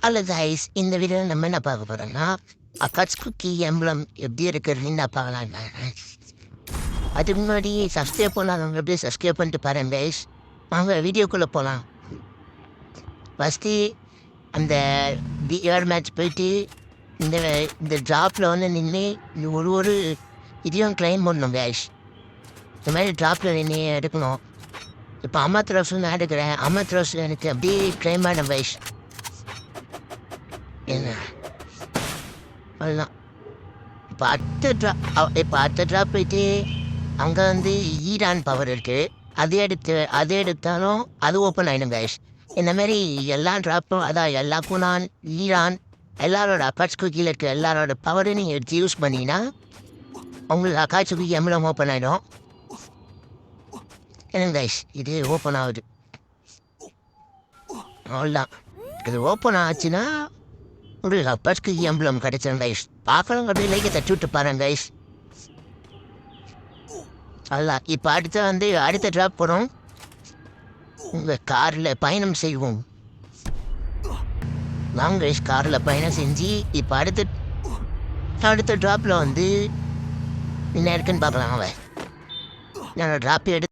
Hello guys, இந்த வீடியோவில் நம்ம என்ன பார்க்க போகிறோம்னா அக்காட்ஸ் குக்கி எம்பளம் எப்படி இருக்குதுன்னு என்ன பார்க்கலாம். அதுக்கு முன்னாடி சப்ஸ்கிரைப் பண்ணாதவங்க எப்படி சப்ஸ்கிரைப் பண்ணிட்டு பாருங்க கைஸ். வாங்க வீடியோக்குள்ளே போகலாம். ஃபஸ்ட்டு அந்த ஏர் மேட்ச் போயிட்டு இந்த இந்த ட்ராப்பில் வந்து நின்று ஒரு இதையும் கிளைம் பண்ணணும் கைஸ். இந்த மாதிரி ட்ராப்பில் நின்று எடுக்கணும். இப்போ அமத் ரோஸ் நான் எடுக்கிறேன். அமத் ரோஸ் எனக்கு அப்படியே கிளைம் பண்ண கைஸ். என்ன அவ்வளோதான். இப்போ அடுத்த ட்ராப் போயிட்டு அங்கே வந்து ஈரான் பவர் இருக்குது. அது எடுத்தாலும் அது ஓப்பன் ஆகிடும் கைஸ். இந்தமாரி எல்லா ட்ராப்பும் அதான் எல்லாருக்கும் நான் ஈரான் எல்லாரோட அக்காட்ஸ் குக்கியில் இருக்க எல்லாரோட பவரையும் நீங்கள் எடுத்து யூஸ் பண்ணிங்கன்னா உங்களுக்கு அக்காட்ஸ் குக்கி எம்பளம் ஓப்பன் ஆகிடும். என்னங்க கைஸ், இது ஓப்பன் ஆகுது. அவ்வளோதான். இது ஓப்பன் ஆச்சுன்னா உங்களுக்கு அக்காட்ஸ் குக்கி எம்பளம் கிடைச்சிடும் கைஸ். பார்க்குறவங்க அப்படியே லைக்கை தட்டி விட்டு பாருங்க கைஸ். அதான் இப்போ அடுத்த ட்ராப் போகிறோம். உங்கள் காரில் பயணம் செய்வோம். வாங்க கைஸ், காரில் பயணம் செஞ்சு இப்போ அடுத்த ட்ராப்பில் வந்து என்ன இருக்குன்னு பார்க்கலாம். அவன் நான் ட்ராப்பை